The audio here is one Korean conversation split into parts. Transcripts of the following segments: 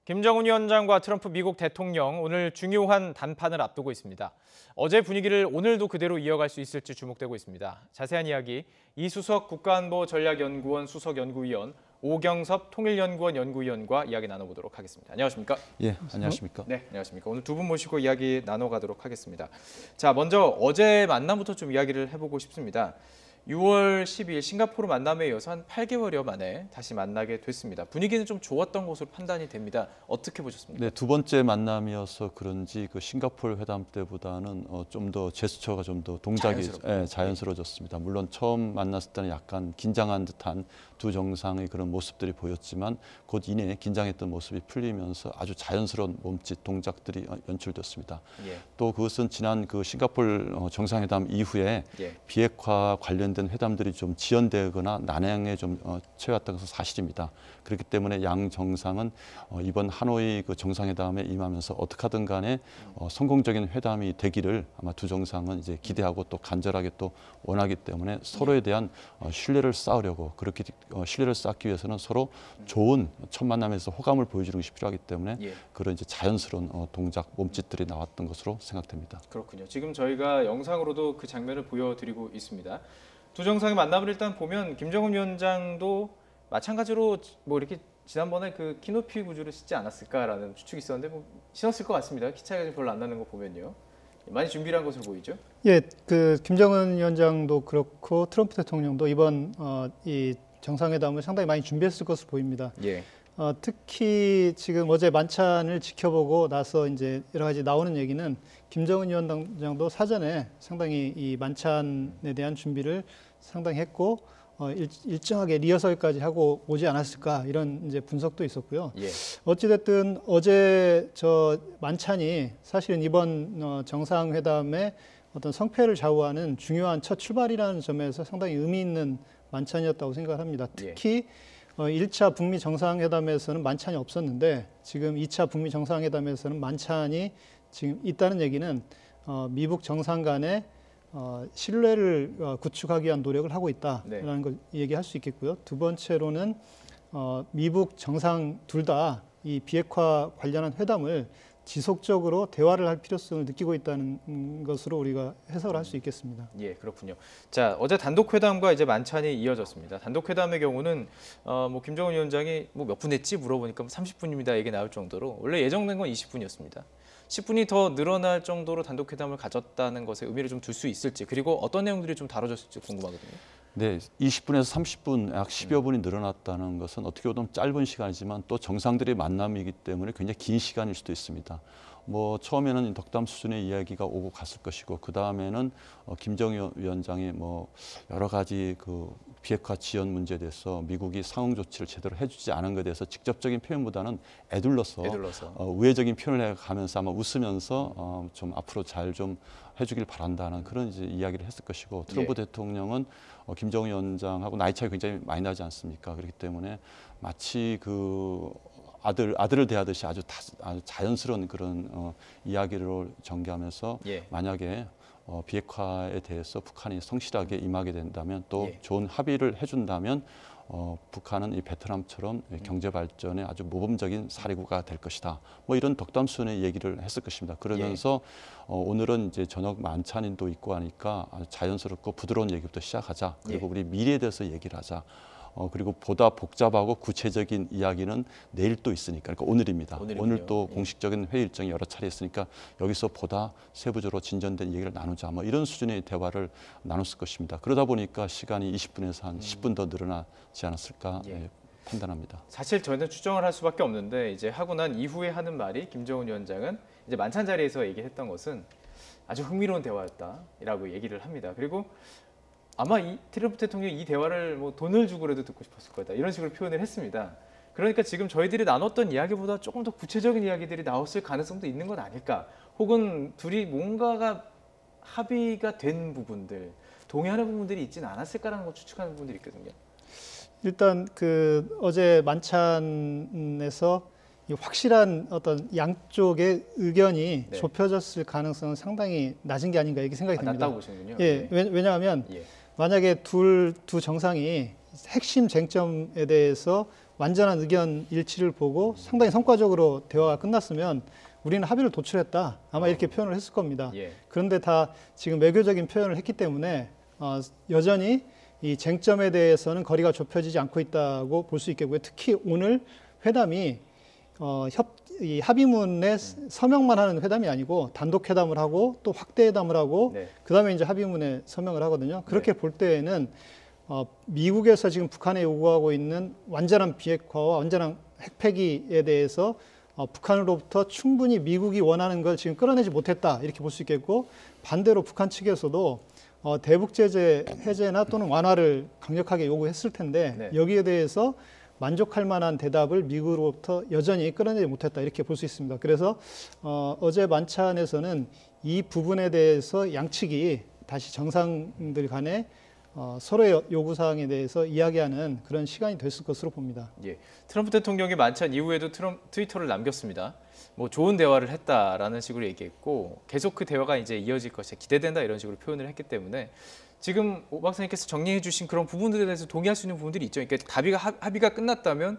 김정은 위원장과 트럼프 미국 대통령 오늘 중요한 단판을 앞두고 있습니다. 어제 분위기를 오늘도 그대로 이어갈 수 있을지 주목되고 있습니다. 자세한 이야기 이수석 국가안보전략연구원 수석연구위원, 오경섭 통일연구원 연구위원과 이야기 나눠보도록 하겠습니다. 안녕하십니까? 예, 안녕하십니까? 네, 안녕하십니까? 오늘 두 분 모시고 이야기 나눠가도록 하겠습니다. 자, 먼저 어제 만남부터 좀 이야기를 해보고 싶습니다. 6월 12일 싱가포르 만남에 이어서 한 8개월여 만에 다시 만나게 됐습니다. 분위기는 좀 좋았던 것으로 판단이 됩니다. 어떻게 보셨습니까? 네, 두 번째 만남이어서 그런지 그 싱가포르 회담 때보다는 좀 더 제스처가 좀 더 동작이 자연스러워졌습니다. 물론 처음 만났을 때는 약간 긴장한 듯한 두 정상의 그런 모습들이 보였지만 곧 이내 긴장했던 모습이 풀리면서 아주 자연스러운 몸짓 동작들이 연출됐습니다. 예. 또 그것은 지난 그 싱가포르 정상회담 이후에 비핵화 관련된 회담들이 좀 지연되거나 난항에 좀 처해왔던 것은 사실입니다. 그렇기 때문에 양 정상은 이번 하노이 그 정상회담에 임하면서 어떻게 하든 간에 성공적인 회담이 되기를 아마 두 정상은 이제 기대하고 또 간절하게 또 원하기 때문에 서로에 대한 신뢰를 쌓으려고 그렇게 신뢰를 쌓기 위해서는 서로 좋은 첫 만남에서 호감을 보여주는 것이 필요하기 때문에 그런 이제 자연스러운 동작, 몸짓들이 나왔던 것으로 생각됩니다. 그렇군요. 지금 저희가 영상으로도 그 장면을 보여드리고 있습니다. 두 정상의 만남을 일단 보면 김정은 위원장도 마찬가지로 뭐 이렇게 지난번에 그 키높이 구주를 싣지 않았을까라는 추측이 있었는데 뭐 신었을 것 같습니다. 키 차이가 별로 안 나는 거 보면요. 많이 준비를 한 것으로 보이죠? 예, 그 김정은 위원장도 그렇고 트럼프 대통령도 이번 이 정상회담을 상당히 많이 준비했을 것으로 보입니다. 예. 특히 지금 어제 만찬을 지켜보고 나서 이제 여러 가지 나오는 얘기는 김정은 위원장도 사전에 상당히 이 만찬에 대한 준비를 상당히 했고 일정하게 리허설까지 하고 오지 않았을까 이런 이제 분석도 있었고요. 예. 어찌됐든 어제 저 만찬이 사실은 이번 정상회담의 어떤 성패를 좌우하는 중요한 첫 출발이라는 점에서 상당히 의미 있는 만찬이었다고 생각합니다. 특히 1차 북미 정상회담에서는 만찬이 없었는데 지금 2차 북미 정상회담에서는 만찬이 지금 있다는 얘기는 미북 정상 간의 신뢰를 구축하기 위한 노력을 하고 있다라는 걸 얘기할 수 있겠고요. 두 번째로는 미북 정상 둘 다 이 비핵화 관련한 회담을 지속적으로 대화를 할 필요성을 느끼고 있다는 것으로 우리가 해석을 할 수 있겠습니다. 예, 그렇군요. 자, 어제 단독 회담과 이제 만찬이 이어졌습니다. 단독 회담의 경우는 뭐 김정은 위원장이 뭐 몇 분 했지 물어보니까 30분입니다 얘기 나올 정도로 원래 예정된 건 20분이었습니다. 10분이 더 늘어날 정도로 단독 회담을 가졌다는 것에 의미를 좀 둘 수 있을지 그리고 어떤 내용들이 좀 다뤄졌을지 궁금하거든요. 네, 20분에서 30분, 약 10여 분이 늘어났다는 것은 어떻게 보면 짧은 시간이지만 또 정상들의 만남이기 때문에 굉장히 긴 시간일 수도 있습니다. 뭐 처음에는 덕담 수준의 이야기가 오고 갔을 것이고 그 다음에는 김정은 위원장이 뭐 여러 가지 그 비핵화 지연 문제에 대해서 미국이 상응 조치를 제대로 해주지 않은 것에 대해서 직접적인 표현보다는 애둘러서. 우회적인 표현을 해가면서 아마 웃으면서 좀 앞으로 잘 좀 해주길 바란다는 그런 이제 이야기를 했을 것이고 트럼프 대통령은 김정은 위원장하고 나이 차이 굉장히 많이 나지 않습니까? 그렇기 때문에 마치 그 아들을 대하듯이 아주 자연스러운 그런 이야기를 전개하면서 만약에 비핵화에 대해서 북한이 성실하게 임하게 된다면 또 좋은 합의를 해준다면 북한은 이 베트남처럼 경제 발전에 아주 모범적인 사례국가 될 것이다. 뭐 이런 덕담 수준의 얘기를 했을 것입니다. 그러면서 오늘은 이제 저녁 만찬인도 있고 하니까 아주 자연스럽고 부드러운 얘기부터 시작하자. 그리고 우리 미래에 대해서 얘기를 하자. 그리고 보다 복잡하고 구체적인 이야기는 내일 또 있으니까, 그러니까 오늘입니다. 오늘 또 공식적인 회의 일정이 여러 차례 있으니까 여기서 보다 세부적으로 진전된 얘기를 나누자. 뭐 이런 수준의 대화를 나눴을 것입니다. 그러다 보니까 시간이 20분에서 한 10분 더 늘어나지 않았을까 판단합니다. 사실 저희는 추정을 할 수밖에 없는데 이제 하고 난 이후에 하는 말이 김정은 위원장은 이제 만찬 자리에서 얘기했던 것은 아주 흥미로운 대화였다라고 얘기를 합니다. 그리고 아마 이 트럼프 대통령이 이 대화를 뭐 돈을 주고라도 듣고 싶었을 거다 이런 식으로 표현을 했습니다. 그러니까 지금 저희들이 나눴던 이야기보다 조금 더 구체적인 이야기들이 나왔을 가능성도 있는 건 아닐까. 혹은 둘이 뭔가가 합의가 된 부분들, 동의하는 부분들이 있지는 않았을까라는 걸 추측하는 부분들이 있거든요. 일단 그 어제 만찬에서 확실한 어떤 양쪽의 의견이 좁혀졌을 가능성은 상당히 낮은 게 아닌가 이렇게 생각이 듭니다. 낮다고 보시는군요. 예, 왜냐하면 만약에 두 정상이 핵심 쟁점에 대해서 완전한 의견 일치를 보고 상당히 성과적으로 대화가 끝났으면 우리는 합의를 도출했다. 아마 이렇게 표현을 했을 겁니다. 예. 그런데 다 지금 외교적인 표현을 했기 때문에 여전히 이 쟁점에 대해서는 거리가 좁혀지지 않고 있다고 볼 수 있겠고요. 특히 오늘 회담이 이 합의문에 서명만 하는 회담이 아니고 단독 회담을 하고 또 확대 회담을 하고 네. 그다음에 이제 합의문에 서명을 하거든요. 그렇게 볼 때에는 미국에서 지금 북한에 요구하고 있는 완전한 비핵화와 완전한 핵폐기에 대해서 북한으로부터 충분히 미국이 원하는 걸 지금 끌어내지 못했다 이렇게 볼 수 있겠고, 반대로 북한 측에서도 대북 제재 해제나 또는 완화를 강력하게 요구했을 텐데 네. 여기에 대해서 만족할 만한 대답을 미국으로부터 여전히 끌어내지 못했다 이렇게 볼 수 있습니다. 그래서 어제 만찬에서는 이 부분에 대해서 양측이 다시 정상들 간에 서로의 요구사항에 대해서 이야기하는 그런 시간이 됐을 것으로 봅니다. 예. 트럼프 대통령이 만찬 이후에도 트위터를 남겼습니다. 뭐 좋은 대화를 했다라는 식으로 얘기했고 계속 그 대화가 이제 이어질 것이 기대된다 이런 식으로 표현을 했기 때문에 지금 오 박사님께서 정리해 주신 그런 부분들에 대해서 동의할 수 있는 부분들이 있죠. 그러니까 합의가 끝났다면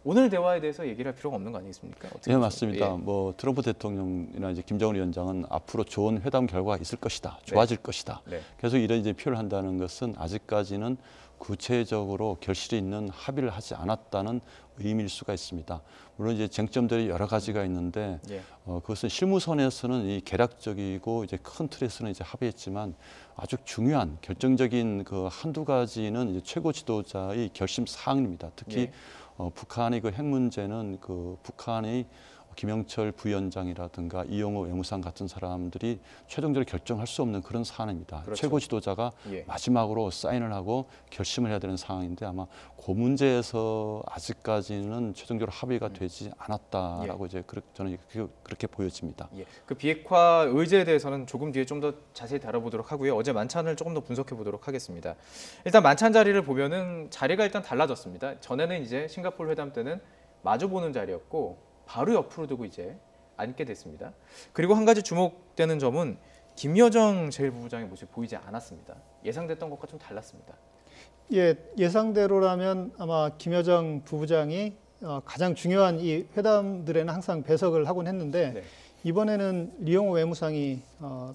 오늘 대화에 대해서 얘기를 할 필요가 없는 거 아니겠습니까? 네, 맞습니다. 예. 뭐 트럼프 대통령이나 이제 김정은 위원장은 앞으로 좋은 회담 결과가 있을 것이다, 좋아질 것이다. 네. 계속 이런 이제 표현을 한다는 것은 아직까지는 구체적으로 결실이 있는 합의를 하지 않았다는 의미일 수가 있습니다. 물론 이제 쟁점들이 여러 가지가 있는데 예. 그것은 실무선에서는 이 개략적이고 이제 큰 틀에서는 이제 합의했지만 아주 중요한 결정적인 그 한두 가지는 이제 최고 지도자의 결심 사항입니다. 특히 예. 북한의 그 핵 문제는 그 북한의 김영철 부위원장이라든가 이용호 외무상 같은 사람들이 최종적으로 결정할 수 없는 그런 사안입니다. 그렇죠. 최고 지도자가 예. 마지막으로 사인을 하고 결심을 해야 되는 상황인데 아마 그 문제에서 아직까지는 최종적으로 합의가 되지 않았다라고 이제 저는 그렇게 보여집니다. 예. 그 비핵화 의제에 대해서는 조금 뒤에 좀 더 자세히 다뤄보도록 하고요. 어제 만찬을 조금 더 분석해 보도록 하겠습니다. 일단 만찬 자리를 보면은 자리가 일단 달라졌습니다. 전에는 이제 싱가포르 회담 때는 마주보는 자리였고 바로 옆으로 두고 이제 앉게 됐습니다. 그리고 한 가지 주목되는 점은 김여정 제1부부장의 모습이 보이지 않았습니다. 예상됐던 것과 좀 달랐습니다. 예, 예상대로라면 아마 김여정 부부장이 가장 중요한 이 회담들에는 항상 배석을 하곤 했는데 네. 이번에는 리용호 외무상이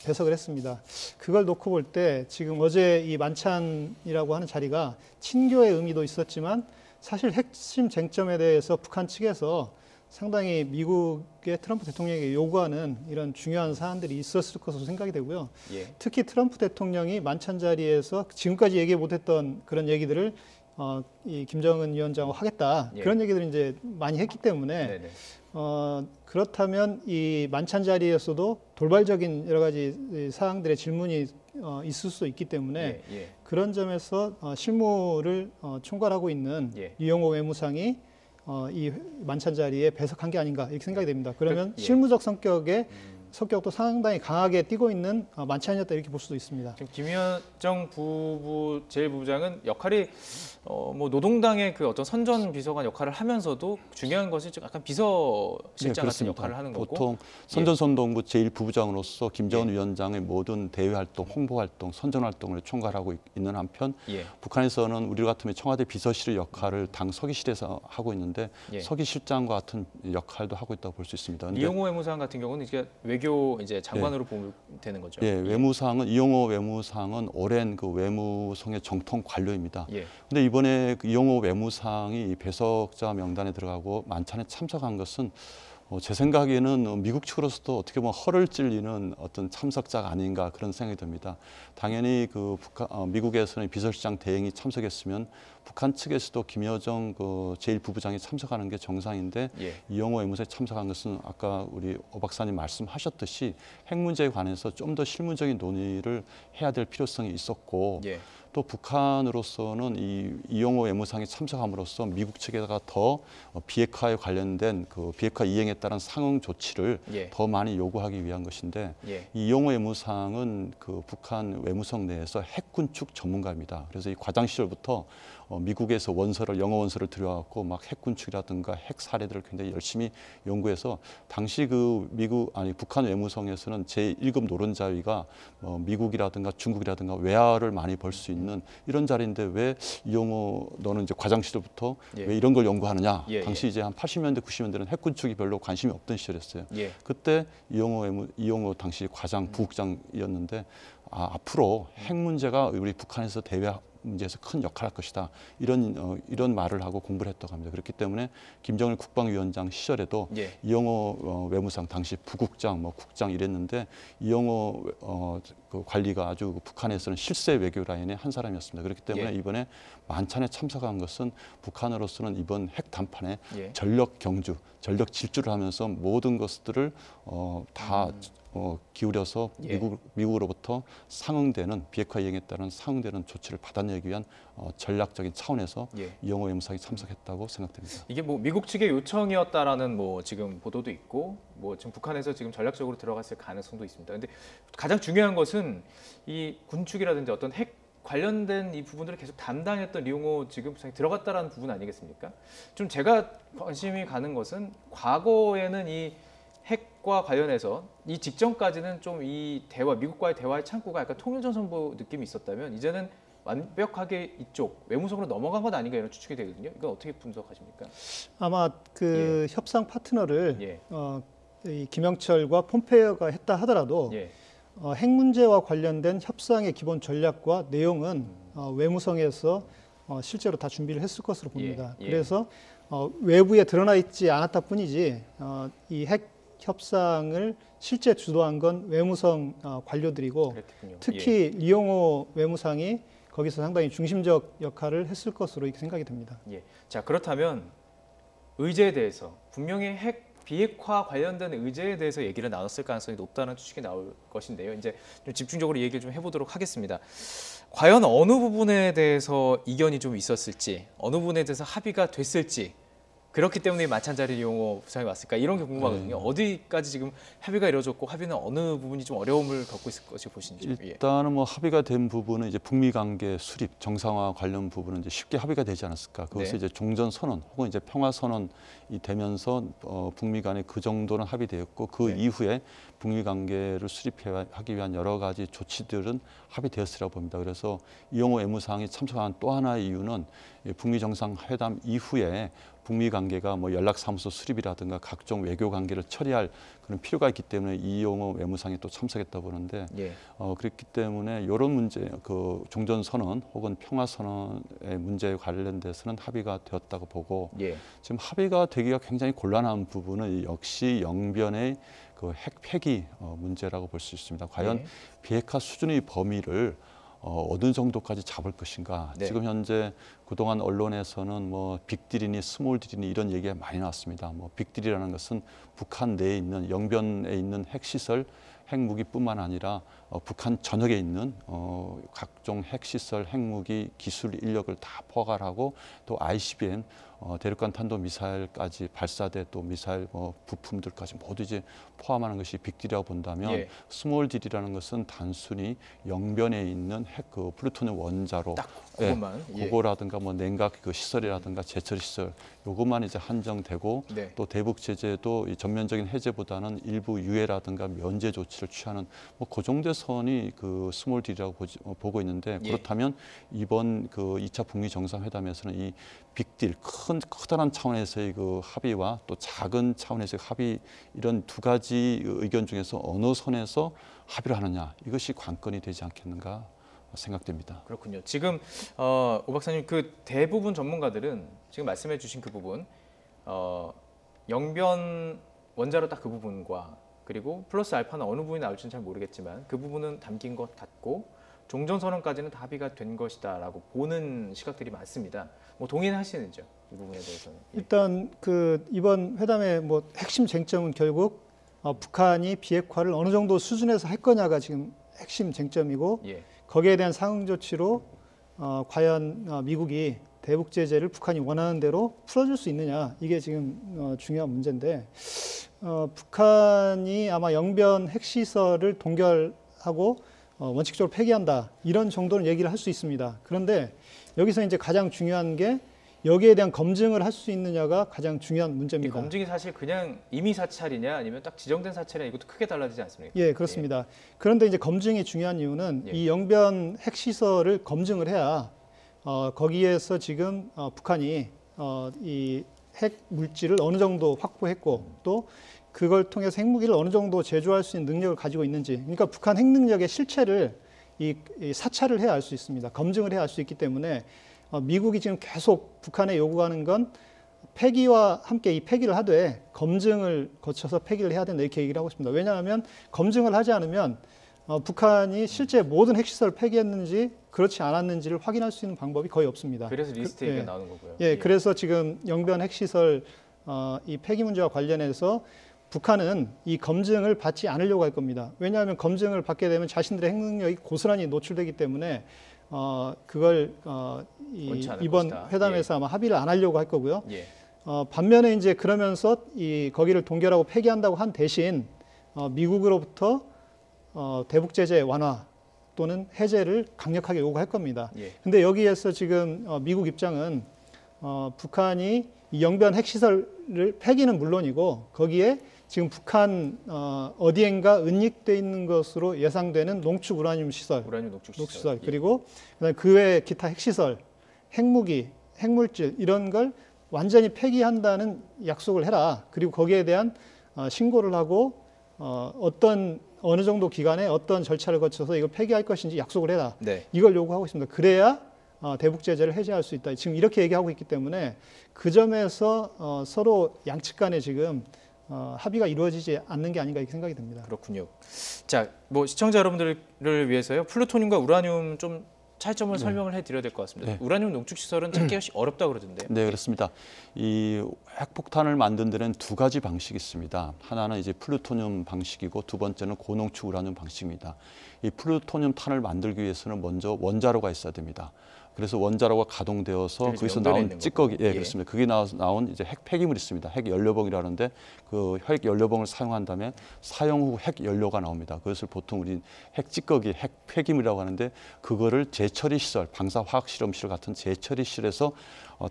배석을 했습니다. 그걸 놓고 볼 때 지금 어제 이 만찬이라고 하는 자리가 친교의 의미도 있었지만 사실 핵심 쟁점에 대해서 북한 측에서 상당히 미국의 트럼프 대통령에게 요구하는 이런 중요한 사안들이 있었을 것으로 생각이 되고요. 예. 특히 트럼프 대통령이 만찬 자리에서 지금까지 얘기 못했던 그런 얘기들을 이 김정은 위원장하고 하겠다 예. 그런 얘기들을 이제 많이 했기 때문에 네네. 그렇다면 이 만찬 자리에서도 돌발적인 여러 가지 사항들의 질문이 있을 수 있기 때문에 예. 예. 그런 점에서 실무를 총괄하고 있는 예. 이용호 외무상이 이 만찬 자리에 배석한 게 아닌가 이렇게 생각이 됩니다. 그러면 예. 실무적 성격도 상당히 강하게 띄고 있는 만찬이었다 이렇게 볼 수도 있습니다. 지금 김여정 제1부부장은 역할이 뭐 노동당의 그 어떤 선전 비서관 역할을 하면서도 중요한 것이 좀 약간 비서실장 같은 역할을 하는 거고 보통 선전선동부 제1부부장으로서 김정은 위원장의 모든 대외 활동, 홍보 활동, 선전 활동을 총괄하고 있는 한편 예. 북한에서는 우리 같으면 청와대 비서실의 역할을 당 서기실에서 하고 있는데 예. 서기실장과 같은 역할도 하고 있다고 볼 수 있습니다. 근데 이용호 외무상 같은 경우는 이제 외교 이제 장관으로 보면 되는 거죠. 예, 외무상은 이용호 외무상은 오랜 그 외무성의 정통 관료입니다. 예. 근데 이번에 그 이용호 외무상이 배석자 명단에 들어가고 만찬에 참석한 것은 제 생각에는 미국 측으로서도 어떻게 보면 허를 찔리는 어떤 참석자가 아닌가 그런 생각이 듭니다. 당연히 그 미국에서는 비서실장 대행이 참석했으면 북한 측에서도 김여정 그 제1부부장이 참석하는 게 정상인데 예. 이용호 외무상에 참석한 것은 아까 우리 오 박사님 말씀하셨듯이 핵 문제에 관해서 좀 더 실무적인 논의를 해야 될 필요성이 있었고 예. 또 북한으로서는 이용호 외무상이 참석함으로써 미국 측에다가 더 비핵화에 관련된 그 비핵화 이행에 따른 상응 조치를 예. 더 많이 요구하기 위한 것인데 예. 이용호 외무상은 그 북한 외무성 내에서 핵 군축 전문가입니다. 그래서 이 과장 시절부터 미국에서 영어 원서를 들여갖고 막 핵 군축이라든가 핵 사례들을 굉장히 열심히 연구해서 당시 그 북한 외무성에서는 제1급 노론자위가 미국이라든가 중국이라든가 외화를 많이 벌 수 있는 이런 자리인데 왜 이용호 너는 이제 과장 시절부터 예. 왜 이런 걸 연구하느냐? 예, 당시 이제 한 80년대 90년대는 핵 군축이 별로 관심이 없던 시절이었어요. 예. 그때 이용호 당시 과장 부국장이었는데 앞으로 핵 문제가 우리 북한에서 대외 문제에서 큰 역할을 할 것이다. 이런 말을 하고 공부를 했다고 합니다. 그렇기 때문에 김정일 국방위원장 시절에도 예. 이용호 외무상 당시 부국장, 국장 이랬는데 이용호 그 관리가 아주 북한에서는 실세 외교 라인의 한 사람이었습니다. 그렇기 때문에 예. 이번에 만찬에 참석한 것은 북한으로서는 이번 핵 담판에 예. 전력 경주, 전력 질주를 하면서 모든 것들을 다 기울여서 예. 미국으로부터 상응되는 비핵화 이행에 따른 상응되는 조치를 받아내기 위한 전략적인 차원에서 예. 이용호 외무상이 참석했다고 생각됩니다. 이게 뭐 미국 측의 요청이었다라는 뭐 지금 보도도 있고 뭐 지금 북한에서 지금 전략적으로 들어갔을 가능성도 있습니다. 근데 가장 중요한 것은 이 군축이라든지 어떤 핵 관련된 이 부분들을 계속 담당했던 이용호 지금 부상이 들어갔다라는 부분 아니겠습니까? 좀 제가 관심이 가는 것은 과거에는 이 핵과 관련해서 이 직전까지는 좀 이 미국과의 대화의 창구가 약간 통일전선부 느낌이 있었다면 이제는 완벽하게 이쪽 외무성으로 넘어간 것 아닌가 이런 추측이 되거든요. 이건 어떻게 분석하십니까? 아마 그 협상 파트너를 예. 이 김영철과 폼페이오가 했다 하더라도 예. 핵 문제와 관련된 협상의 기본 전략과 내용은 외무성에서 실제로 다 준비를 했을 것으로 봅니다. 예. 그래서 외부에 드러나 있지 않았다 뿐이지 이 핵 협상을 실제 주도한 건 외무성 관료들이고 그랬군요. 특히 이용호 외무상이 거기서 상당히 중심적 역할을 했을 것으로 이렇게 생각이 됩니다. 예. 자, 그렇다면 의제에 대해서 분명히 핵 비핵화 관련된 의제에 대해서 얘기를 나눴을 가능성이 높다는 추측이 나올 것인데요. 이제 좀 집중적으로 얘기를 좀 해보도록 하겠습니다. 과연 어느 부분에 대해서 이견이 좀 있었을지, 어느 부분에 대해서 합의가 됐을지, 그렇기 때문에 만찬 자리 이용호 부상이 왔을까 이런 게 궁금하거든요. 어디까지 지금 합의가 이루어졌고 합의는 어느 부분이 좀 어려움을 겪고 있을 것이 보시는지. 일단은 뭐 합의가 된 부분은 이제 북미 관계 수립 정상화 관련 부분은 이제 쉽게 합의가 되지 않았을까. 그것이 네. 이제 종전 선언 혹은 이제 평화 선언이 되면서 북미 간에 그 정도는 합의되었고 그 네. 이후에 북미 관계를 수립하기 위한 여러 가지 조치들은 합의되었으리라고 봅니다. 그래서 이용호 외무상이 참석한 또 하나의 이유는 북미 정상회담 이후에 북미 관계가 뭐 연락사무소 수립이라든가 각종 외교 관계를 처리할 그런 필요가 있기 때문에 이용호 외무상이 또 참석했다고 보는데 예. 그렇기 때문에 이런 문제, 그 종전 선언 혹은 평화 선언의 문제에 관련돼서는 합의가 되었다고 보고 예. 지금 합의가 되기가 굉장히 곤란한 부분은 역시 영변의 그 핵 폐기 문제라고 볼 수 있습니다. 과연 예. 비핵화 수준의 범위를 어느 정도까지 잡을 것인가. 네. 지금 현재 그동안 언론에서는 뭐 빅딜이니 스몰딜이니 이런 얘기가 많이 나왔습니다. 뭐 빅딜이라는 것은 북한 내에 있는 영변에 있는 핵시설, 핵무기뿐만 아니라 북한 전역에 있는 각종 핵시설, 핵무기, 기술 인력을 다 포괄하고 또 ICBM 대륙간 탄도 미사일까지 발사대 또 미사일 부품들까지 모두 이제 포함하는 것이 빅딜이라고 본다면 예. 스몰딜이라는 것은 단순히 영변에 있는 핵 그 플루토늄 원자로 딱 그것만. 예. 그거라든가 뭐 냉각 그 시설이라든가 제철 시설 요것만 이제 한정되고 네. 또 대북 제재도 이 전면적인 해제보다는 일부 유예라든가 면제 조치를 취하는 뭐 그 정도의 선이 그 스몰 딜이라고 보고 있는데 예. 그렇다면 이번 그 2차 북미 정상회담에서는 이 빅딜 커다란 차원에서의 그 합의와 또 작은 차원에서의 합의 이런 두 가지 의견 중에서 어느 선에서 합의를 하느냐 이것이 관건이 되지 않겠는가 생각됩니다. 그렇군요. 지금 오 박사님 그 대부분 전문가들은 지금 말씀해 주신 그 부분 영변 원자로 딱 그 부분과 그리고 플러스 알파는 어느 부분이 나올지는 잘 모르겠지만 그 부분은 담긴 것 같고 종전선언까지는 다 합의가 된 것이다라고 보는 시각들이 많습니다. 뭐 동의하시는지요? 이 부분에 대해서는. 일단 그 이번 회담의 뭐 핵심 쟁점은 결국 북한이 비핵화를 어느 정도 수준에서 할 거냐가 지금 핵심 쟁점이고 예. 거기에 대한 상응 조치로 과연 미국이 대북 제재를 북한이 원하는 대로 풀어줄 수 있느냐 이게 지금 중요한 문제인데 북한이 아마 영변 핵시설을 동결하고 원칙적으로 폐기한다 이런 정도는 얘기를 할 수 있습니다. 그런데 여기서 이제 가장 중요한 게 여기에 대한 검증을 할 수 있느냐가 가장 중요한 이 문제입니다. 검증이 사실 그냥 임의 사찰이냐 아니면 딱 지정된 사찰이냐 이것도 크게 달라지지 않습니까? 예, 그렇습니다. 그런데 이제 검증이 중요한 이유는 예. 이 영변 핵시설을 검증을 해야 거기에서 지금 북한이 이 핵 물질을 어느 정도 확보했고 또 그걸 통해서 핵무기를 어느 정도 제조할 수 있는 능력을 가지고 있는지, 그러니까 북한 핵 능력의 실체를 이 사찰을 해야 알 수 있습니다. 검증을 해야 알 수 있기 때문에 미국이 지금 계속 북한에 요구하는 건 폐기와 함께 이 폐기를 하되 검증을 거쳐서 폐기를 해야 된다 이렇게 얘기를 하고 있습니다. 왜냐하면 검증을 하지 않으면 북한이 실제 모든 핵시설을 폐기했는지 그렇지 않았는지를 확인할 수 있는 방법이 거의 없습니다. 그래서 리스트 얘기가 예. 나오는 거고요. 예, 그래서 지금 영변 핵시설 이 폐기 문제와 관련해서 북한은 이 검증을 받지 않으려고 할 겁니다. 왜냐하면 검증을 받게 되면 자신들의 핵 능력이 고스란히 노출되기 때문에 그걸 원치 않을 이번 것이다. 회담에서 아마 합의를 안 하려고 할 거고요. 예. 반면에 이제 그러면서 거기를 동결하고 폐기한다고 한 대신 미국으로부터 대북 제재 완화 또는 해제를 강력하게 요구할 겁니다. 예. 근데 여기에서 지금 미국 입장은 북한이 이 영변 핵시설을 폐기는 물론이고 거기에 지금 북한 어디엔가 은닉돼 있는 것으로 예상되는 농축 우라늄 시설, 우라늄 녹축 녹시설 시설. 예. 그리고 그 외 기타 핵시설, 핵무기, 핵물질 이런 걸 완전히 폐기한다는 약속을 해라. 그리고 거기에 대한 신고를 하고 어느 정도 기간에 어떤 절차를 거쳐서 이걸 폐기할 것인지 약속을 해라. 네. 이걸 요구하고 있습니다. 그래야 대북 제재를 해제할 수 있다. 지금 이렇게 얘기하고 있기 때문에 그 점에서 서로 양측 간에 지금 합의가 이루어지지 않는 게 아닌가 이렇게 생각이 듭니다. 그렇군요. 자, 뭐 시청자 여러분들을 위해서요. 플루토늄과 우라늄 좀 차이점을 설명을 해드려야 될 것 같습니다. 네. 우라늄 농축 시설은 찾기가 어렵다 그러던데요. 네, 그렇습니다. 이 핵폭탄을 만든 데는 두 가지 방식이 있습니다. 하나는 이제 플루토늄 방식이고 두 번째는 고농축 우라늄 방식입니다. 이 플루토늄 탄을 만들기 위해서는 먼저 원자로가 있어야 됩니다. 그래서 원자로가 가동되어서 그게 거기서 연결해 나온 있는 찌꺼기, 거고. 예, 예. 그렇습니다. 그게 나온 이제 핵 폐기물이 있습니다. 핵 연료봉이라는데 그 핵 연료봉을 사용한 다음에 사용 후 핵 연료가 나옵니다. 그것을 보통 우리 핵 찌꺼기, 핵 폐기물이라고 하는데 그거를 재처리 시설, 방사 화학 실험실 같은 재처리 실에서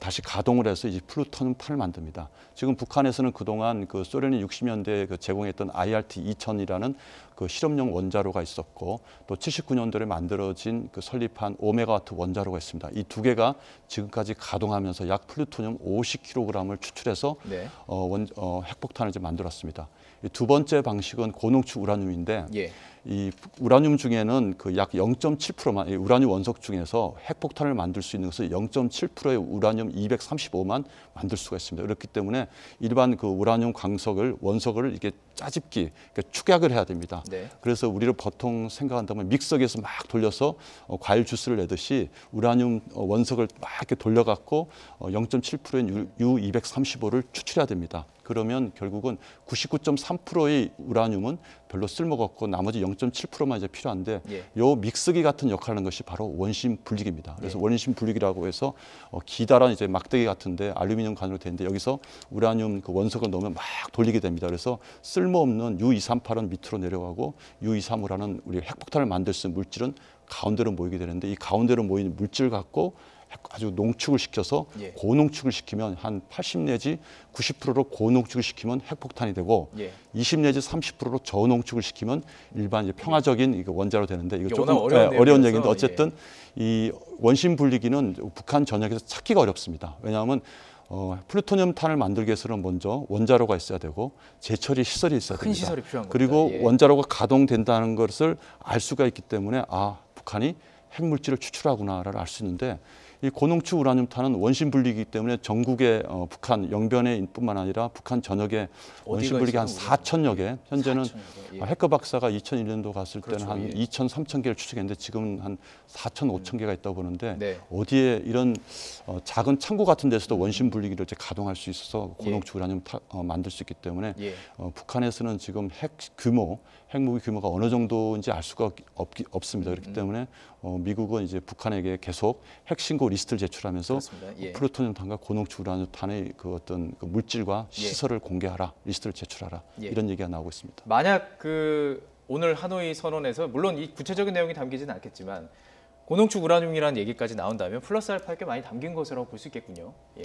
다시 가동을 해서 이제 플루토늄 탄을 만듭니다. 지금 북한에서는 그동안 그 소련이 60년대에 그 제공했던 IRT-2000이라는 그 실험용 원자로가 있었고 또 79년도에 만들어진 그 설립한 5메가와트 원자로가 있습니다. 이 두 개가 지금까지 가동하면서 약 플루토늄 50kg을 추출해서 네. 핵폭탄을 이제 만들었습니다. 이 두 번째 방식은 고농축 우라늄인데 예. 이 우라늄 중에는 그 약 0.7%만 우라늄 원석 중에서 핵폭탄을 만들 수 있는 것은 0.7%의 우라늄 235만 만들 수가 있습니다. 그렇기 때문에 일반 그 우라늄 원석을 이렇게 짜집기, 그러니까 축약을 해야 됩니다. 네. 그래서 우리를 보통 생각한다면 믹서기에서 막 돌려서 과일 주스를 내듯이 우라늄 원석을 막 이렇게 돌려갖고 0.7%인 U235를 추출해야 됩니다. 그러면 결국은 99.3%의 우라늄은 별로 쓸모가 없고 나머지 0.7%만 이제 필요한데 예. 요 믹서기 같은 역할을 하는 것이 바로 원심 분리기입니다. 그래서 예. 원심 분리기라고 해서 기다란 이제 막대기 같은데 알루미늄 관으로 되는데 여기서 우라늄 그 원석을 넣으면 막 돌리게 됩니다. 그래서 쓸모없는 U238은 밑으로 내려가고 U235라는 우리 핵폭탄을 만들 수 있는 물질은 가운데로 모이게 되는데 이 가운데로 모인 물질 갖고 아주 농축을 시켜서 예. 고농축을 시키면 한 80 내지 90%로 고농축을 시키면 핵폭탄이 되고 예. 20 내지 30%로 저농축을 시키면 일반 이제 평화적인 이거 원자로 되는데 이거 이게 조금 워낙 어려운 어려운 내용이라서, 얘기인데 어쨌든 이 원심 분리기는 북한 전역에서 찾기가 어렵습니다. 왜냐하면 플루토늄 탄을 만들기 위해서는 먼저 원자로가 있어야 되고 재처리 시설이 있어야 큰 됩니다. 시설이 필요한 그리고 겁니다. 예. 원자로가 가동된다는 것을 알 수가 있기 때문에 북한이 핵물질을 추출하구나를 알 수 있는데 이 고농축 우라늄 탄은 원심 분리이기 때문에 전국의 북한 영변에 뿐만 아니라 북한 전역에 원심 분리기 한 4천여 개. 현재는 4천여 개, 예. 해커 박사가 2001년도 갔을 때는 그렇죠, 한 예. 2천, 3천 개를 추측했는데 지금은 한 4천, 5천 개가 있다고 보는데 네. 어디에 이런 작은 창고 같은 데서도 원심 분리기를 이제 가동할 수 있어서 고농축 우라늄 만들 수 있기 때문에 예. 북한에서는 지금 핵무기 규모가 어느 정도인지 알 수가 없습니다. 그렇기 때문에 미국은 이제 북한에게 계속 핵 신고 리스트를 제출하면서 그렇습니다. 예. 플루토늄 탄과 고농축 우라늄 탄의 그 어떤 그 물질과 예. 시설을 공개하라, 리스트를 제출하라 예. 이런 얘기가 나오고 있습니다. 만약 오늘 하노이 선언에서 물론 이 구체적인 내용이 담기지는 않겠지만 고농축 우라늄이라는 얘기까지 나온다면 플러스 알파가 꽤 많이 담긴 것이라고 볼 수 있겠군요. 예.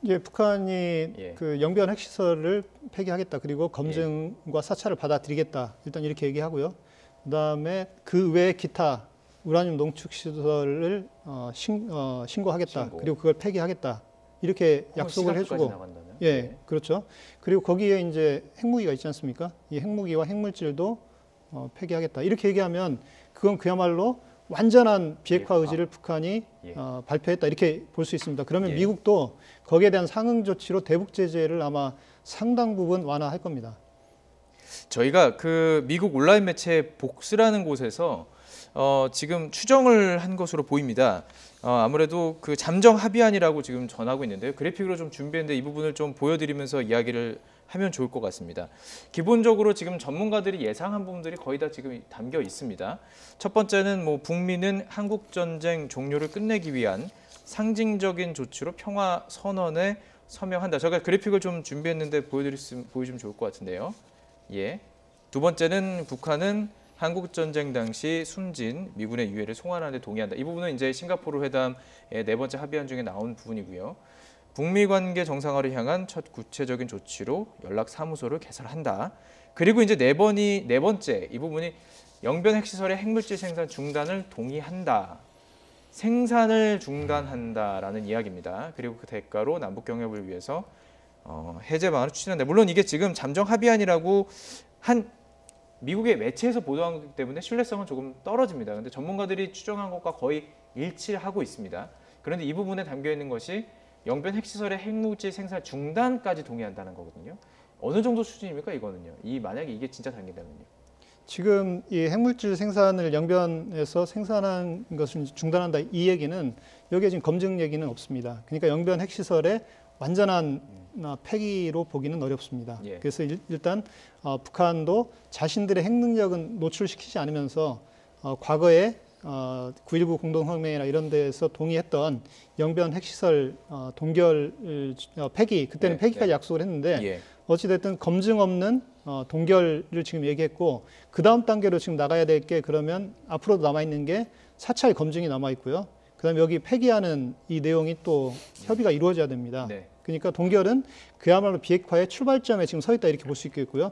이제 북한이 예. 그 영변 핵시설을 폐기하겠다. 그리고 검증과 사찰을 받아들이겠다. 일단 이렇게 얘기하고요. 그다음에 그 외에 기타 우라늄 농축 시설을 신고하겠다. 신고. 그리고 그걸 폐기하겠다. 이렇게 약속을 해주고. 나간다면? 예, 그렇죠. 그리고 거기에 이제 핵무기가 있지 않습니까? 이 핵무기와 핵물질도 폐기하겠다. 이렇게 얘기하면 그건 그야말로 완전한 비핵화 비핵화. 의지를 북한이 예. 발표했다. 이렇게 볼 수 있습니다. 그러면 예. 미국도 거기에 대한 상응 조치로 대북 제재를 아마 상당 부분 완화할 겁니다. 저희가 그 미국 온라인 매체 복스라는 곳에서 지금 추정을 한 것으로 보입니다. 아무래도 그 잠정 합의안이라고 지금 전하고 있는데요. 그래픽으로 좀 준비했는데 이 부분을 좀 보여드리면서 이야기를 하면 좋을 것 같습니다. 기본적으로 지금 전문가들이 예상한 부분들이 거의 다 지금 담겨 있습니다. 첫 번째는 뭐 북미는 한국 전쟁 종료를 끝내기 위한 상징적인 조치로 평화 선언에 서명한다. 제가 그래픽을 좀 준비했는데 보여주면 좋을 것 같은데요. 예. 두 번째는 북한은 한국 전쟁 당시 숨진 미군의 유해를 송환하는 데 동의한다. 이 부분은 이제 싱가포르 회담의 네 번째 합의안 중에 나온 부분이고요. 북미 관계 정상화를 향한 첫 구체적인 조치로 연락 사무소를 개설한다. 그리고 이제 네 번째 이 부분이 영변 핵시설의 핵물질 생산 중단을 동의한다. 생산을 중단한다라는 이야기입니다. 그리고 그 대가로 남북 경협을 위해서 해제 방안을 추진한다. 물론 이게 지금 잠정 합의안이라고 한 미국의 매체에서 보도한 거기 때문에 신뢰성은 조금 떨어집니다. 그런데 전문가들이 추정한 것과 거의 일치를 하고 있습니다. 그런데 이 부분에 담겨 있는 것이 영변 핵시설의 핵물질 생산 중단까지 동의한다는 거거든요. 어느 정도 수준입니까 이거는요? 만약에 이게 진짜 담긴다면요? 지금 이 핵물질 생산을 영변에서 생산한 것을 중단한다 이 얘기는 여기에 지금 검증 얘기는 없습니다. 그러니까 영변 핵시설의 완전한 폐기로 보기는 어렵습니다. 예. 그래서 일단 북한도 자신들의 핵 능력은 노출시키지 않으면서 과거에 9.19 공동성명이나 이런 데에서 동의했던 영변 핵시설 동결 폐기, 그때는 네, 폐기까지 네. 약속을 했는데 예. 어찌됐든 검증 없는 동결을 지금 얘기했고 그 다음 단계로 지금 나가야 될 게 그러면 앞으로도 남아있는 게 사찰 검증이 남아있고요. 그다음에 여기 폐기하는 이 내용이 또 협의가 이루어져야 됩니다. 네. 그러니까 동결은 그야말로 비핵화의 출발점에 지금 서 있다 이렇게 볼 수 있겠고요.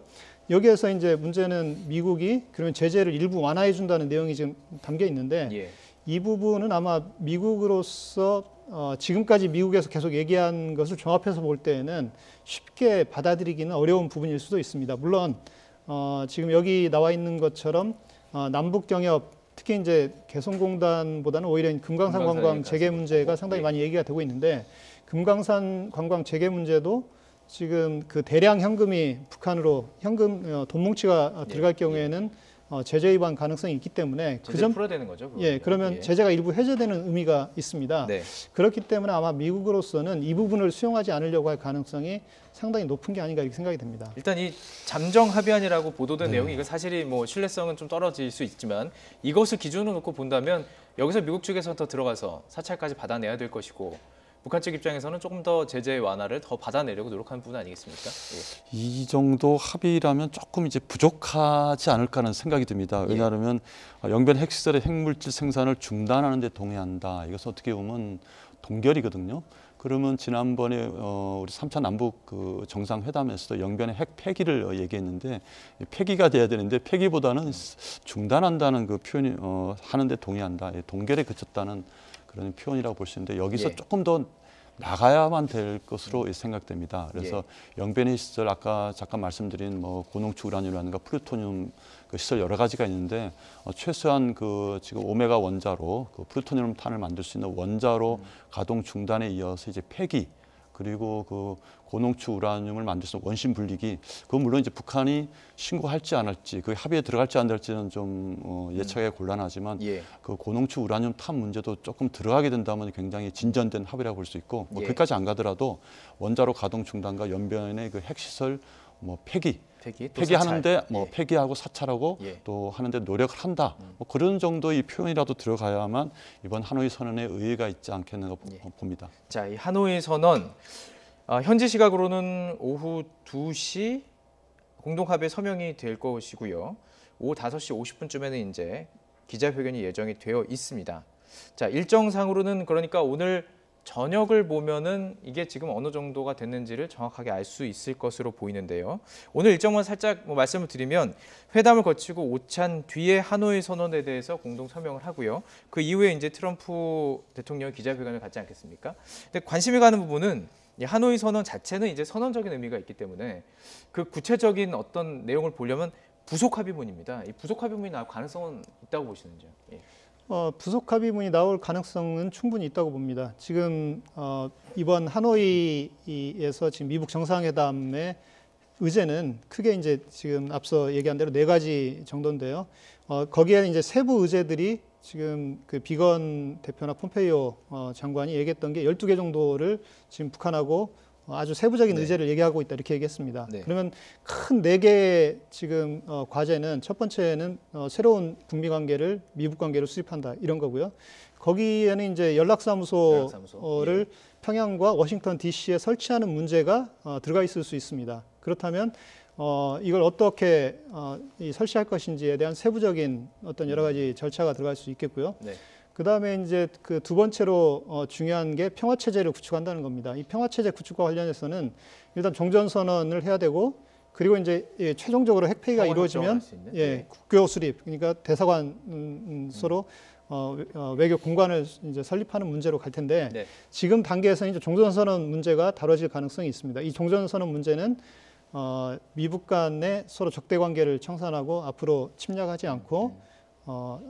여기에서 이제 문제는 미국이 그러면 제재를 일부 완화해 준다는 내용이 지금 담겨 있는데 예. 이 부분은 아마 미국으로서 지금까지 미국에서 계속 얘기한 것을 종합해서 볼 때에는 쉽게 받아들이기는 어려운 부분일 수도 있습니다. 물론 지금 여기 나와 있는 것처럼 남북 경협 특히 이제 개성공단보다는 오히려 금강산 관광 재개 문제가 상당히 많이 얘기가 되고 있는데 금강산 관광 재개 문제도 지금 그 대량 현금이 북한으로 현금 돈 뭉치가 들어갈 경우에는 제재 위반 가능성이 있기 때문에 제재 풀어야 되는 거죠? 그거는. 그러면 예. 제재가 일부 해제되는 의미가 있습니다. 네. 그렇기 때문에 아마 미국으로서는 이 부분을 수용하지 않으려고 할 가능성이 상당히 높은 게 아닌가 이렇게 생각이 됩니다. 일단 이 잠정 합의안이라고 보도된 네. 내용이 이거 사실이 뭐 신뢰성은 좀 떨어질 수 있지만 이것을 기준으로 놓고 본다면 여기서 미국 측에서 더 들어가서 사찰까지 받아내야 될 것이고 북한 측 입장에서는 조금 더 제재 완화를 더 받아내려고 노력하는 부분 아니겠습니까? 예. 이 정도 합의라면 조금 이제 부족하지 않을까 하는 생각이 듭니다. 왜냐하면 영변 핵시설의 핵물질 생산을 중단하는 데 동의한다. 이것은 어떻게 보면 동결이거든요. 그러면 지난번에 우리 3차 남북 그 정상회담에서도 영변의 핵 폐기를 얘기했는데 폐기가 돼야 되는데 폐기보다는 중단한다는 그 표현이 하는데 동의한다. 동결에 그쳤다는 그런 표현이라고 볼 수 있는데 여기서 예. 조금 더 나가야만 될 것으로 생각됩니다. 그래서 영변의 시설 아까 잠깐 말씀드린 뭐 고농축 우라늄이라든가 플루토늄 그 시설 여러 가지가 있는데 최소한 그 지금 오메가 원자로 그 플루토늄 탄을 만들 수 있는 원자로 가동 중단에 이어서 이제 폐기 그리고 그 고농축 우라늄을 만들 수 있는 원심 분리기 그건 물론 이제 북한이 신고할지 안 할지 그 합의에 들어갈지 안 들어갈지는 좀 예측하기가 곤란하지만 예. 그 고농축 우라늄 탄 문제도 조금 들어가게 된다면 굉장히 진전된 합의라고 볼 수 있고 뭐 예. 거기까지 안 가더라도 원자로 가동 중단과 연변의 그 핵시설 뭐 폐기하는데 사찰. 뭐 예. 폐기하고 사찰하고 예. 또 하는데 노력을 한다. 뭐 그런 정도의 표현이라도 들어가야만 이번 하노이 선언에 의의가 있지 않겠는가 봅니다. 자, 이 하노이 선언 현지 시각으로는 오후 2시 공동합의 서명이 될 것이고요. 오후 5시 50분쯤에는 이제 기자회견이 예정이 되어 있습니다. 자, 일정상으로는 그러니까 오늘 저녁을 보면은 이게 지금 어느 정도가 됐는지를 정확하게 알 수 있을 것으로 보이는데요. 오늘 일정만 살짝 뭐 말씀을 드리면 회담을 거치고 오찬 뒤에 하노이 선언에 대해서 공동 서명을 하고요. 그 이후에 이제 트럼프 대통령이 기자회견을 갖지 않겠습니까? 근데 관심이 가는 부분은 이 하노이 선언 자체는 이제 선언적인 의미가 있기 때문에 그 구체적인 어떤 내용을 보려면 부속 합의문입니다. 이 부속 합의문이 나올 가능성은 있다고 보시는지요? 예. 부속 합의문이 나올 가능성은 충분히 있다고 봅니다. 지금 이번 하노이에서 지금 미북 정상회담의 의제는 크게 이제 지금 앞서 얘기한 대로 4가지 정도인데요. 거기에는 이제 세부 의제들이 지금 그 비건 대표나 폼페이오 장관이 얘기했던 게 12개 정도를 지금 북한하고 아주 세부적인 네. 의제를 얘기하고 있다 이렇게 얘기했습니다. 네. 그러면 큰 4개의 지금 과제는 첫 번째는 새로운 북미 관계를 미북 관계로 수립한다 이런 거고요. 거기에는 이제 연락사무소를 평양과 워싱턴 D.C.에 설치하는 문제가 들어가 있을 수 있습니다. 그렇다면 이걸 어떻게 설치할 것인지에 대한 세부적인 어떤 여러 가지 절차가 들어갈 수 있겠고요. 네. 그 다음에 이제 그 두 번째로 중요한 게 평화 체제를 구축한다는 겁니다. 이 평화 체제 구축과 관련해서는 일단 종전 선언을 해야 되고 그리고 이제 최종적으로 핵폐기가 이루어지면 국교 수립 그러니까 대사관 서로 외교 공관을 이제 설립하는 문제로 갈 텐데 네. 지금 단계에서는 이제 종전 선언 문제가 다뤄질 가능성이 있습니다. 이 종전 선언 문제는 미북 간의 서로 적대 관계를 청산하고 앞으로 침략하지 않고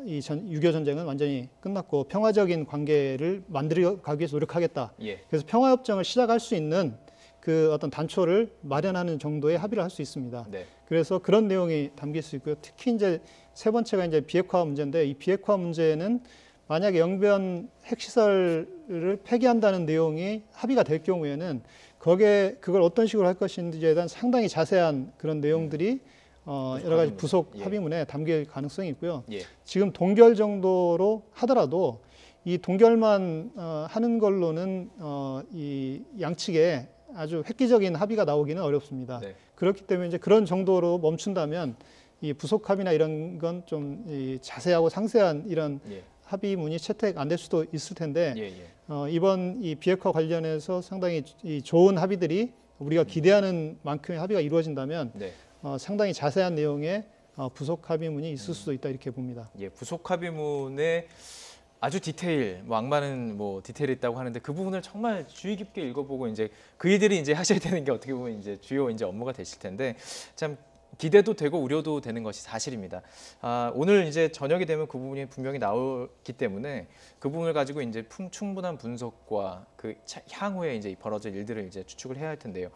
이 6.25 전쟁은 완전히 끝났고 평화적인 관계를 만들어 가기 위해서 노력하겠다. 예. 그래서 평화협정을 시작할 수 있는 그 어떤 단초를 마련하는 정도의 합의를 할 수 있습니다. 네. 그래서 그런 내용이 담길 수 있고요. 특히 이제 세 번째가 이제 비핵화 문제인데 이 비핵화 문제는 만약에 영변 핵시설을 폐기한다는 내용이 합의가 될 경우에는 그걸 어떤 식으로 할 것인지에 대한 상당히 자세한 그런 내용들이 여러 가지 부속 합의문에 담길 가능성이 있고요. 예. 지금 동결 정도로 하더라도 이 동결만 하는 걸로는 이 양측에 아주 획기적인 합의가 나오기는 어렵습니다. 네. 그렇기 때문에 이제 그런 정도로 멈춘다면 이 부속 합의나 이런 건 좀 자세하고 상세한 이런 합의문이 채택 안 될 수도 있을 텐데 이번 이 비핵화 관련해서 상당히 이 좋은 합의들이 우리가 기대하는 만큼의 합의가 이루어진다면 상당히 자세한 내용의 부속 합의문이 있을 수도 있다 이렇게 봅니다. 예, 부속 합의문에 아주 디테일, 뭐 악마는 뭐 디테일이 있다고 하는데 그 부분을 정말 주의 깊게 읽어보고 이제 그 일들이 이제 하셔야 되는 게 어떻게 보면 이제 주요 이제 업무가 되실 텐데 참 기대도 되고 우려도 되는 것이 사실입니다. 오늘 이제 저녁이 되면 그 부분이 분명히 나오기 때문에 그 부분을 가지고 이제 충분한 분석과 그 향후에 이제 벌어질 일들을 이제 추측을 해야 할 텐데요.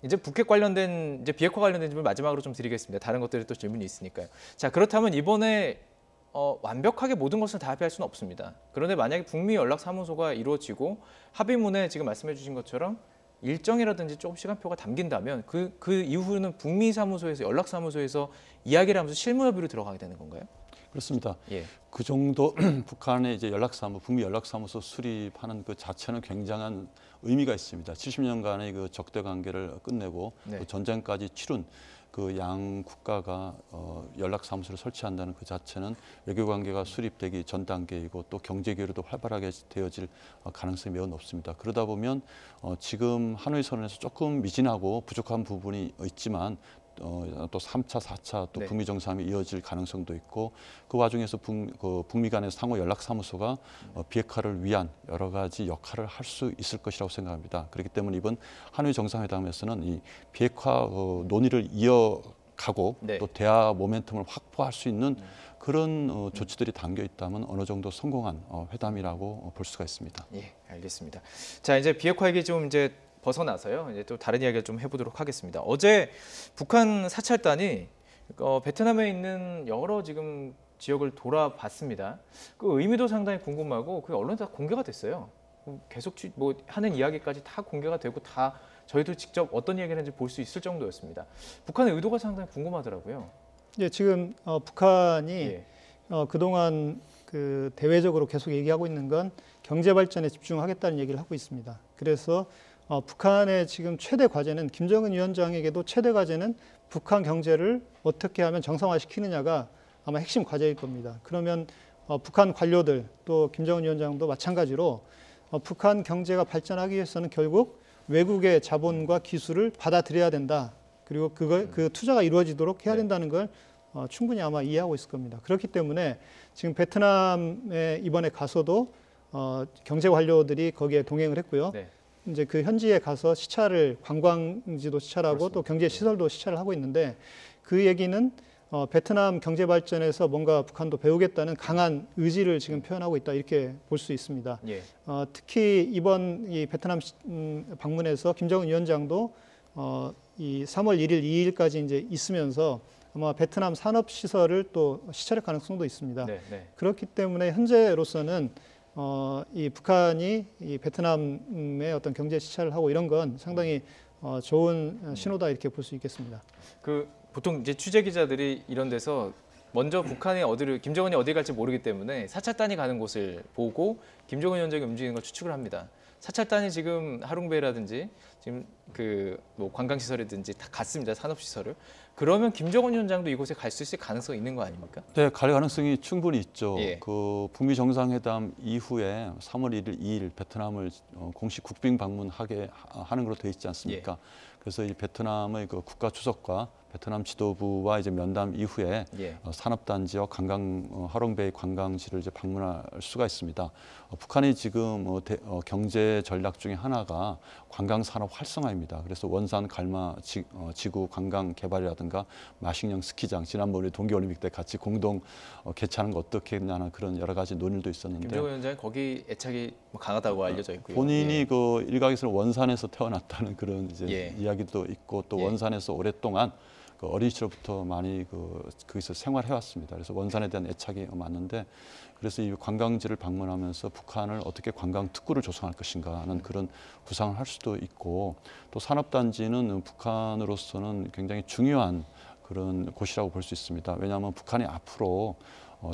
이제 북핵 관련된 이제 비핵화 관련된 질문 마지막으로 좀 드리겠습니다. 다른 것들이 또 질문이 있으니까요. 자, 그렇다면 이번에 완벽하게 모든 것을 다 합의할 수는 없습니다. 그런데 만약에 북미 연락사무소가 이루어지고 합의문에 지금 말씀해 주신 것처럼 일정이라든지 조금 시간표가 담긴다면 그 이후는 북미 사무소에서 연락사무소에서 이야기를 하면서 실무 협의로 들어가게 되는 건가요? 그렇습니다. 예. 그 정도 북한의 이제 북미 연락사무소 수립하는 그 자체는 굉장한 의미가 있습니다. 70년간의 그 적대 관계를 끝내고 그 전쟁까지 치룬 그 양 국가가 연락사무소를 설치한다는 그 자체는 외교관계가 수립되기 전 단계이고 또 경제교류도 활발하게 되어질 가능성이 매우 높습니다. 그러다 보면 지금 하노이 선언에서 조금 미진하고 부족한 부분이 있지만 또 3차, 4차 또 북미 정상회담이 이어질 가능성도 있고 그 와중에서 북미 간의 상호 연락사무소가 비핵화를 위한 여러 가지 역할을 할 수 있을 것이라고 생각합니다. 그렇기 때문에 이번 하노이 정상회담에서는 이 비핵화 논의를 이어가고 또 대화 모멘텀을 확보할 수 있는 그런 조치들이 담겨 있다면 어느 정도 성공한 회담이라고 볼 수가 있습니다. 예, 알겠습니다. 자, 이제 비핵화 얘기 좀 이제 벗어나서요. 이제 또 다른 이야기를 좀 해보도록 하겠습니다. 어제 북한 사찰단이 베트남에 있는 여러 지금 지역을 돌아봤습니다. 그 의미도 상당히 궁금하고 그 언론에 다 공개가 됐어요. 계속 뭐 하는 이야기까지 다 공개가 되고 다 저희도 직접 어떤 이야기를 했는지 볼 수 있을 정도였습니다. 북한의 의도가 상당히 궁금하더라고요. 예, 지금 북한이 그동안 그 대외적으로 계속 얘기하고 있는 건 경제 발전에 집중하겠다는 얘기를 하고 있습니다. 그래서 북한의 지금 최대 과제는 김정은 위원장에게도 최대 과제는 북한 경제를 어떻게 하면 정상화시키느냐가 아마 핵심 과제일 겁니다. 그러면 북한 관료들 또 김정은 위원장도 마찬가지로 북한 경제가 발전하기 위해서는 결국 외국의 자본과 기술을 받아들여야 된다. 그리고 그 투자가 이루어지도록 해야 된다는 걸 충분히 아마 이해하고 있을 겁니다. 그렇기 때문에 지금 베트남에 이번에 가서도 경제 관료들이 거기에 동행을 했고요. 네. 이제 그 현지에 가서 시찰을 관광지도 시찰하고 그렇습니다. 또 경제 시설도 시찰을 하고 있는데 그 얘기는 베트남 경제 발전에서 뭔가 북한도 배우겠다는 강한 의지를 지금 표현하고 있다 이렇게 볼 수 있습니다. 예. 특히 이번 이 베트남 방문에서 김정은 위원장도 이 3월 1일, 2일까지 이제 있으면서 아마 베트남 산업 시설을 또 시찰할 가능성도 있습니다. 네, 네. 그렇기 때문에 현재로서는 이 북한이 이 베트남의 어떤 경제 시찰을 하고 이런 건 상당히 좋은 신호다 이렇게 볼 수 있겠습니다. 그 보통 이제 취재 기자들이 이런 데서 먼저 북한이 김정은이 어디 갈지 모르기 때문에 사찰단이 가는 곳을 보고 김정은 위원장이 움직이는 걸 추측을 합니다. 사찰단이 지금 하룽베이라든지 지금 그 뭐 관광시설이든지 다 갔습니다. 산업시설을. 그러면 김정은 위원장도 이곳에 갈 수 있을 가능성이 있는 거 아닙니까? 네, 갈 가능성이 충분히 있죠. 예. 그 북미 정상회담 이후에 3월 1일, 2일 베트남을 공식 국빈 방문하게 하는 걸로 돼 있지 않습니까? 그래서 이 베트남의 그 국가 주석과 베트남 지도부와 이제 면담 이후에 예. 산업단지와 하롱베이 관광지를 이제 방문할 수가 있습니다. 북한이 지금 경제 전략 중에 하나가 관광 산업 활성화입니다. 그래서 원산 갈마 지구 관광 개발이라든가 마식령 스키장 지난번에 동계올림픽 때 같이 공동 개최하는 거 어떻게 했냐는 그런 여러 가지 논의도 있었는데 김정은 위원장이 거기 애착이 강하다고 알려져 있고요. 본인이 예. 그 일각에서는 원산에서 태어났다는 그런 이제 예. 이야기도 있고 또 예. 원산에서 오랫동안 그 어린 시절부터 많이 거기서 생활해 왔습니다. 그래서 원산에 대한 애착이 많은데 그래서 이 관광지를 방문하면서 북한을 어떻게 관광 특구를 조성할 것인가 하는 그런 구상을 할 수도 있고 또 산업단지는 북한으로서는 굉장히 중요한 그런 곳이라고 볼 수 있습니다. 왜냐하면 북한이 앞으로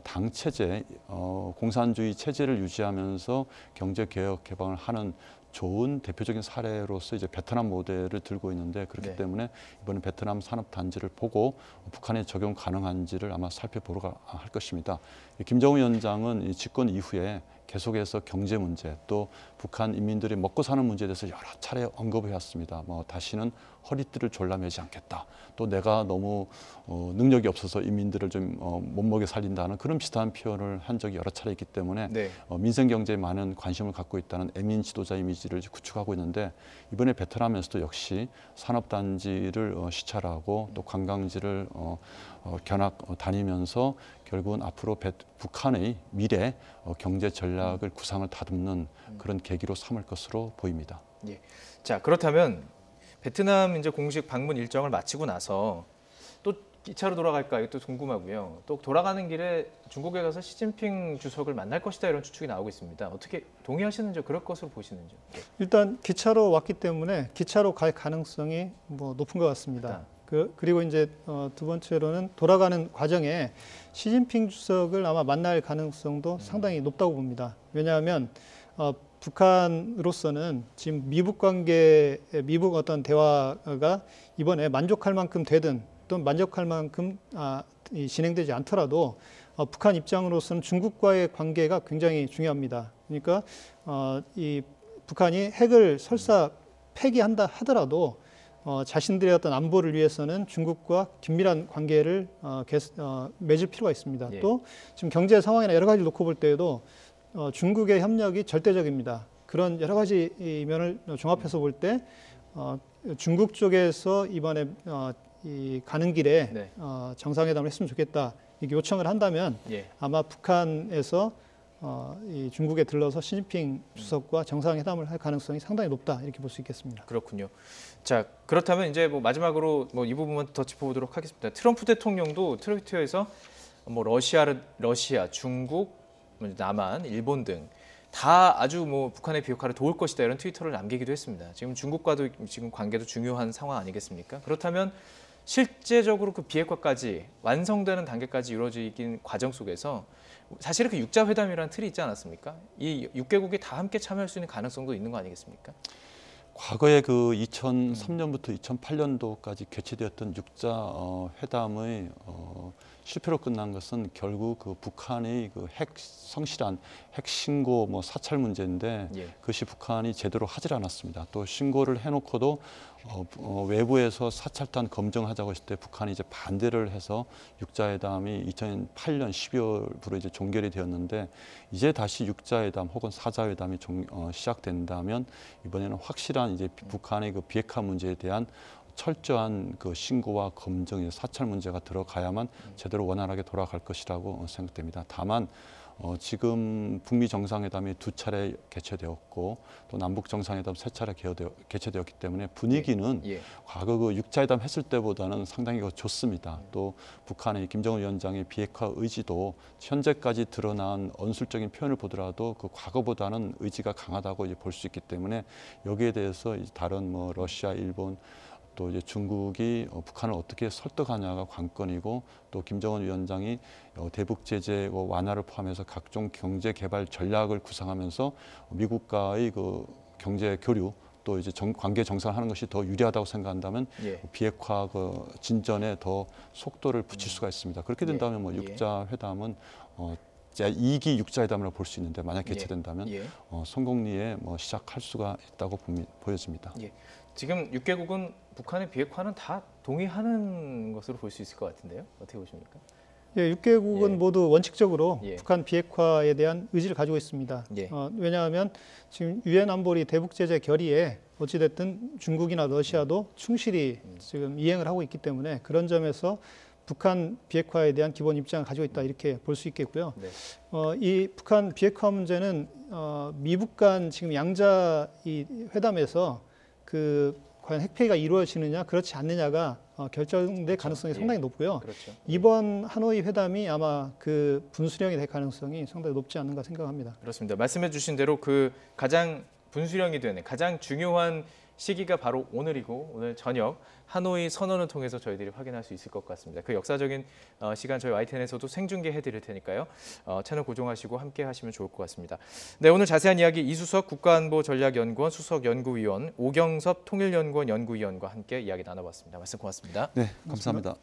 당 체제, 공산주의 체제를 유지하면서 경제 개혁 개방을 하는 좋은 대표적인 사례로서 이제 베트남 모델을 들고 있는데 그렇기 네. 때문에 이번에 베트남 산업 단지를 보고 북한에 적용 가능한지를 아마 살펴보러 할 것입니다. 김정은 위원장은 이 집권 이후에 계속해서 경제 문제 또 북한 인민들이 먹고 사는 문제에 대해서 여러 차례 언급을 해왔습니다. 뭐 다시는 허리띠를 졸라매지 않겠다. 또 내가 너무 능력이 없어서 인민들을 좀 못 먹여 살린다는 그런 비슷한 표현을 한 적이 여러 차례 있기 때문에 네. 민생 경제에 많은 관심을 갖고 있다는 애민 지도자 이미지를 구축하고 있는데 이번에 베트남에서도 역시 산업단지를 시찰하고 또 관광지를 견학 다니면서 결국은 앞으로 북한의 미래 경제 전략을 구상을 다듬는 그런 계기로 삼을 것으로 보입니다. 예. 자, 그렇다면 베트남 이제 공식 방문 일정을 마치고 나서 또 기차로 돌아갈까 이것도 궁금하고요. 또 돌아가는 길에 중국에 가서 시진핑 주석을 만날 것이다 이런 추측이 나오고 있습니다. 어떻게 동의하시는지 그럴 것으로 보시는지. 일단 기차로 왔기 때문에 기차로 갈 가능성이 뭐 높은 것 같습니다. 그리고 이제 두 번째로는 돌아가는 과정에 시진핑 주석을 아마 만날 가능성도 상당히 높다고 봅니다. 왜냐하면 북한으로서는 지금 미국 어떤 대화가 이번에 만족할 만큼 되든 또 만족할 만큼 진행되지 않더라도 북한 입장으로서는 중국과의 관계가 굉장히 중요합니다. 그러니까 이 북한이 핵을 설사 폐기한다 하더라도 자신들의 어떤 안보를 위해서는 중국과 긴밀한 관계를 맺을 필요가 있습니다. 예. 또 지금 경제 상황이나 여러 가지 놓고 볼 때에도 중국의 협력이 절대적입니다. 그런 여러 가지 이 면을 종합해서 볼 때 중국 쪽에서 이번에 이 가는 길에 네. 정상회담을 했으면 좋겠다 이렇게 요청을 한다면 예. 아마 북한에서 이 중국에 들러서 시진핑 주석과 정상회담을 할 가능성이 상당히 높다 이렇게 볼 수 있겠습니다. 그렇군요. 자, 그렇다면 이제 뭐 마지막으로 뭐 이 부분만 더 짚어보도록 하겠습니다. 트럼프 대통령도 트위터에서 뭐 러시아, 중국, 남한, 일본 등 다 아주 뭐 북한의 비핵화를 도울 것이다 이런 트위터를 남기기도 했습니다. 지금 중국과도 지금 관계도 중요한 상황 아니겠습니까? 그렇다면 실제적으로 그 비핵화까지 완성되는 단계까지 이루어지긴 과정 속에서 사실은 그 육자 회담이라는 틀이 있지 않았습니까? 이 6개국이 다 함께 참여할 수 있는 가능성도 있는 거 아니겠습니까? 과거에 그 2003년부터 2008년도까지 개최되었던 육자 회담의 실패로 끝난 것은 결국 그 북한의 그 핵 성실한 핵 신고 뭐 사찰 문제인데 예. 그것이 북한이 제대로 하질 않았습니다. 또 신고를 해놓고도 외부에서 사찰단 검증하자고 했을 때 북한이 이제 반대를 해서 육자회담이 2008년 12월부로 이제 종결이 되었는데 이제 다시 육자회담 혹은 사자회담이 시작된다면 이번에는 확실한 이제 북한의 그 비핵화 문제에 대한 철저한 그 신고와 검증, 사찰 문제가 들어가야만 제대로 원활하게 돌아갈 것이라고 생각됩니다. 다만 지금 북미 정상회담이 2차례 개최되었고 또 남북 정상회담 3차례 개최되었기 때문에 분위기는 예. 과거 그 육자회담 했을 때보다는 상당히 좋습니다. 또 북한의 김정은 위원장의 비핵화 의지도 현재까지 드러난 언술적인 표현을 보더라도 그 과거보다는 의지가 강하다고 볼 수 있기 때문에 여기에 대해서 다른 뭐 러시아, 일본 또 이제 중국이 북한을 어떻게 설득하냐가 관건이고 또 김정은 위원장이 대북 제재 완화를 포함해서 각종 경제 개발 전략을 구상하면서 미국과의 그 경제 교류 또 이제 관계 정상화하는 것이 더 유리하다고 생각한다면 예. 비핵화 그 진전에 더 속도를 붙일 수가 있습니다. 그렇게 된다면 뭐 육자 회담은 2기 육자회담으로 볼 수 있는데 만약 개최된다면 예. 성공리에 뭐 시작할 수가 있다고 보여집니다. 예. 지금 6개국은 북한의 비핵화는 다 동의하는 것으로 볼 수 있을 것 같은데요. 어떻게 보십니까? 예, 6개국은 예. 모두 원칙적으로 예. 북한 비핵화에 대한 의지를 가지고 있습니다. 예. 왜냐하면 지금 유엔 안보리 대북 제재 결의에 어찌됐든 중국이나 러시아도 충실히 지금 이행을 하고 있기 때문에 그런 점에서 북한 비핵화에 대한 기본 입장을 가지고 있다 이렇게 볼 수 있겠고요. 네. 이 북한 비핵화 문제는 미북 간 지금 양자 이 회담에서 그 과연 핵폐기가 이루어지느냐 그렇지 않느냐가 결정될 가능성이 상당히 높고요. 그렇죠. 이번 하노이 회담이 아마 그 분수령이 될 가능성이 상당히 높지 않는가 생각합니다. 그렇습니다. 말씀해 주신 대로 그 가장 분수령이 되는 가장 중요한 시기가 바로 오늘이고 오늘 저녁 하노이 선언을 통해서 저희들이 확인할 수 있을 것 같습니다. 그 역사적인 시간 저희 YTN에서도 생중계해 드릴 테니까요. 채널 고정하시고 함께 하시면 좋을 것 같습니다. 네, 오늘 자세한 이야기 이수석 국가안보전략연구원 수석연구위원, 오경섭 통일연구원 연구위원과 함께 이야기 나눠봤습니다. 말씀 고맙습니다. 네, 감사합니다.